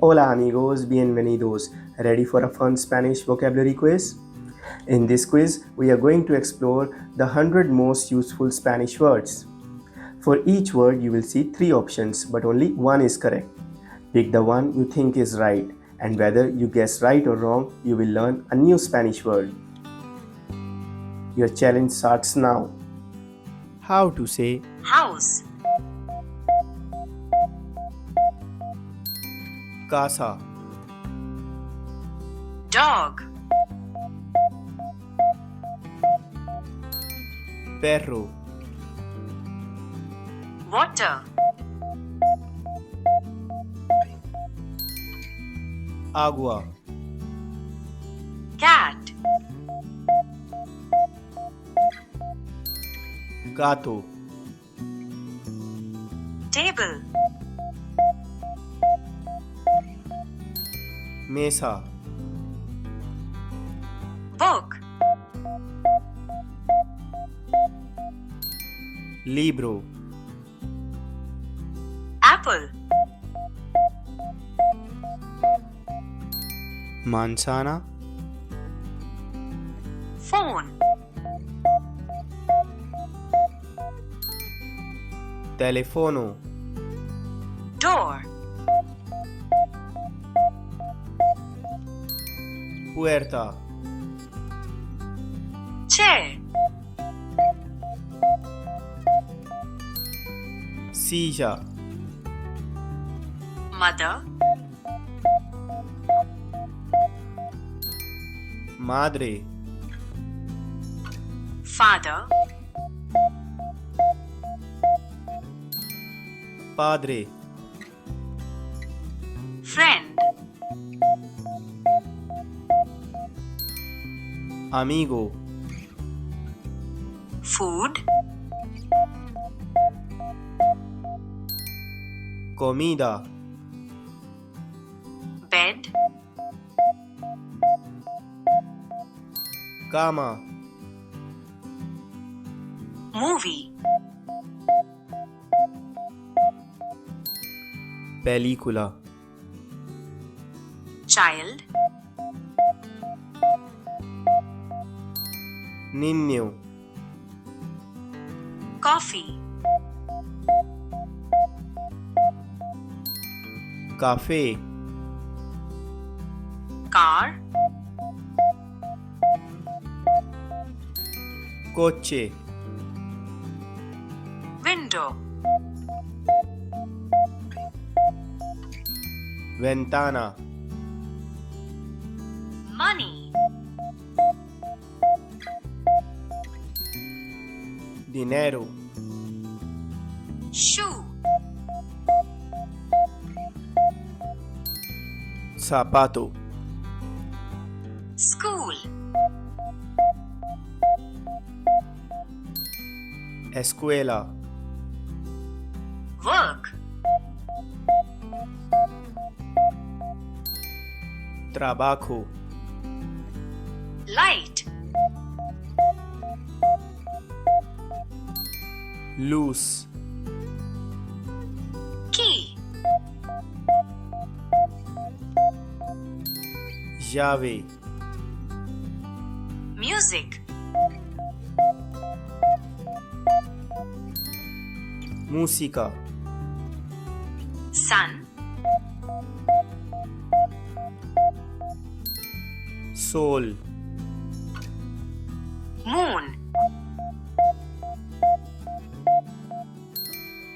Hola amigos, bienvenidos. Ready for a fun Spanish vocabulary quiz? In this quiz, we are going to explore the 100 most useful Spanish words. For each word, you will see three options, but only one is correct. Pick the one you think is right, and whether you guess right or wrong, you will learn a new Spanish word. Your challenge starts now. How to say house, casa, dog, perro, water, agua, cat, gato, table, mesa, book, libro, apple, manzana, phone, teléfono, door, puerta, chair, silla, mother, madre, father, padre, friend, amigo, food, comida, bed, cama, movie, película, child, niño, coffee, café, car, coche, window, ventana, money, dinero, shoe, zapato, school, escuela, work, trabajo, light, luz, key, llave, music, música, sun, sol, moon,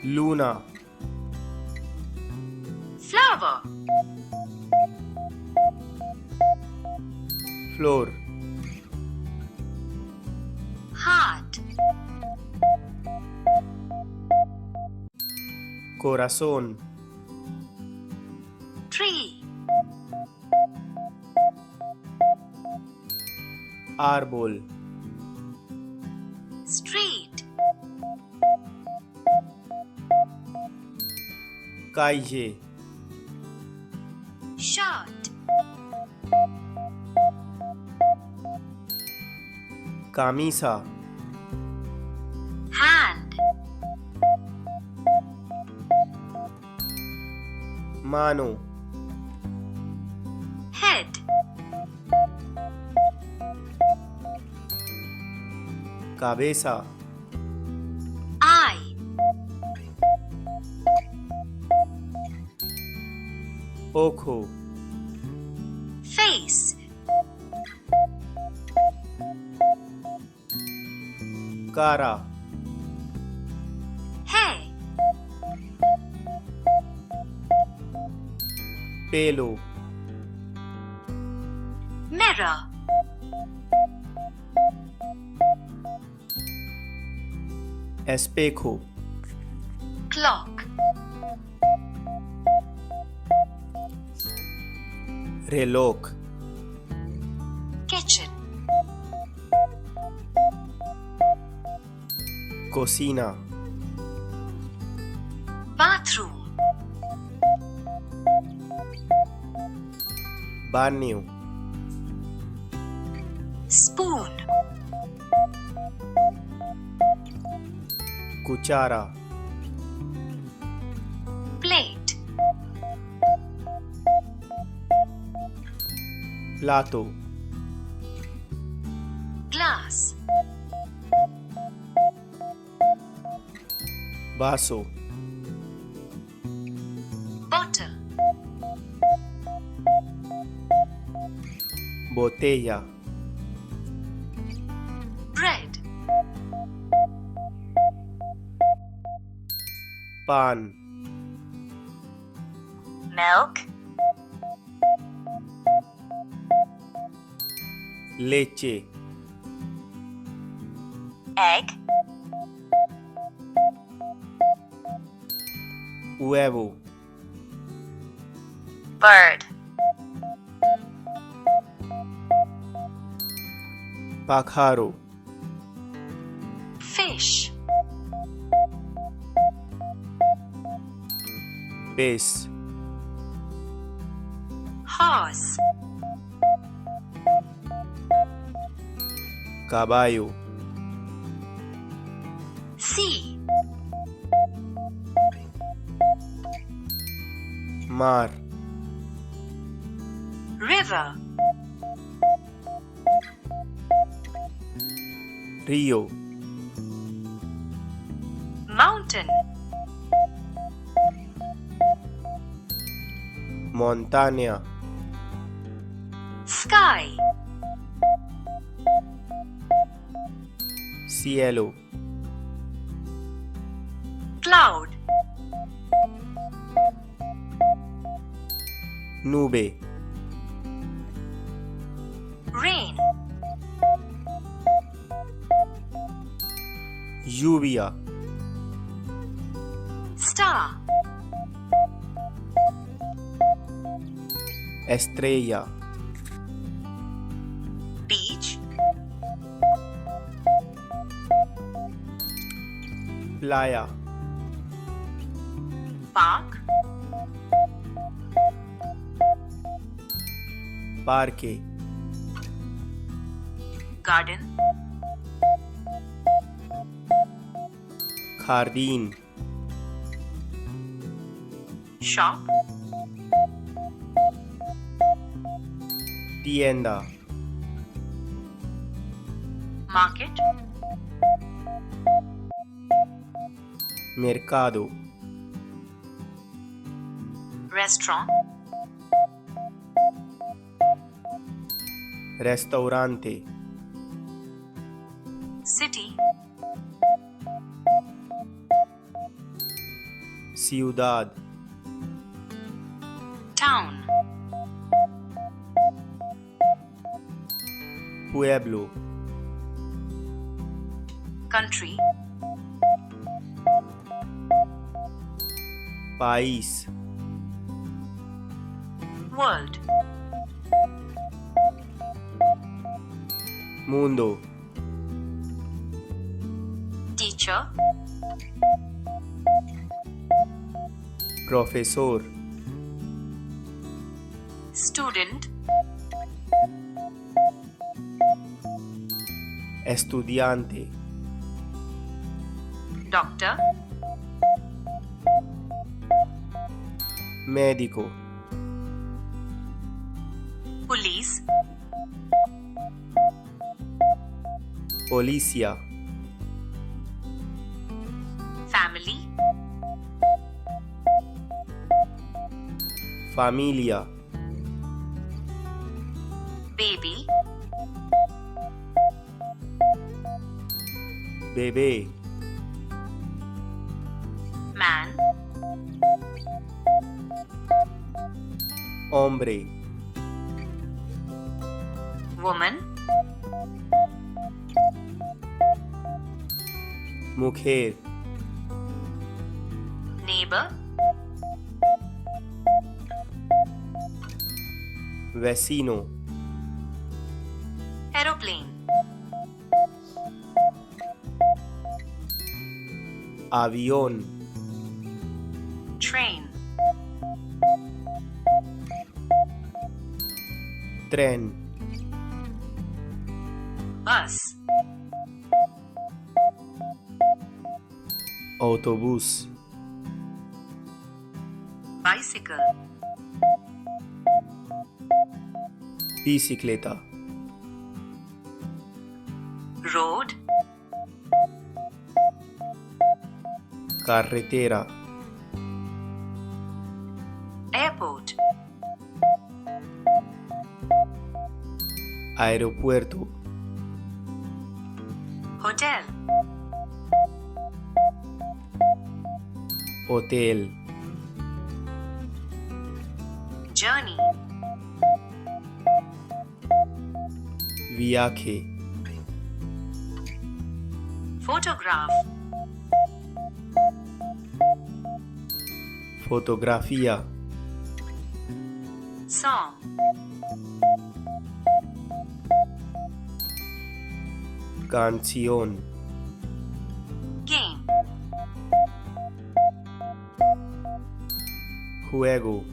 luna, flower, flor, heart, corazón, tree, árbol, street, calle, shirt, camisa, hand, mano, Head. Cabeza. Eye. Ojo. Face. Cara. Hair. Pelo. Mirror. Espejo. Clock. Reloj. Kitchen. Cocina. Bathroom. Baño. Spoon. Cuchara. Plate. Plato. Glass. Vaso. Bottle. Botella. Bread. Pan. Milk. Leche. Egg. Huevo. Bird. Pájaro. Fish. Pez. Horse. Caballo. Sea. Mar. River. Río. Mountain. Montaña. Sky. Cielo. Cloud. Nube. Rain. Lluvia. Star. Estrella. Beach. Playa. Park. Parque. Garden. Jardín. Shop. Tienda. Market. Mercado. Restaurant. Restaurante. City. Ciudad. Town. Pueblo. Country. País. World. Mundo. Teacher. Profesor. Student. Estudiante. Doctor. Médico. Police. Policía. Family. Familia. Baby. Bebé. Man. Hombre. Woman. Mujer. Neighbor. Vecino. Aeroplane. Avión. Train. Tren. Bus. Autobús. Bicycle. Bicicleta. Road. Carretera. Airport. Aeropuerto. Hotel. Hotel. Journey. Viaje. Photograph. Fotografía. Song. Canción. Game. Juego.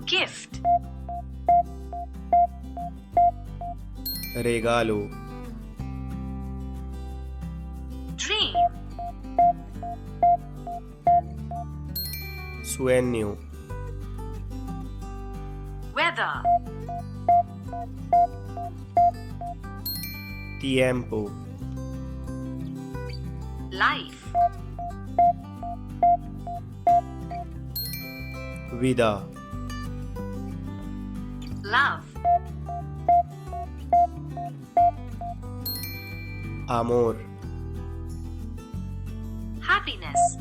Gift. Regalo. Dream. Sueño. Weather. Tiempo. Life. Vida. Love. Amor. Happiness.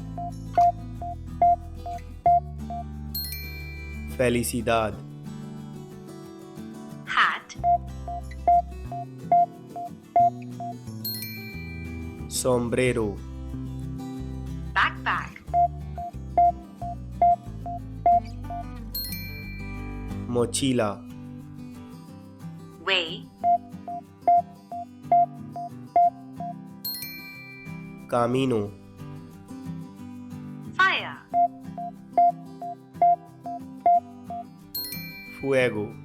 Felicidad. Hat. Sombrero. Backpack. Mochila. Way. Camino. Fire. Fuego.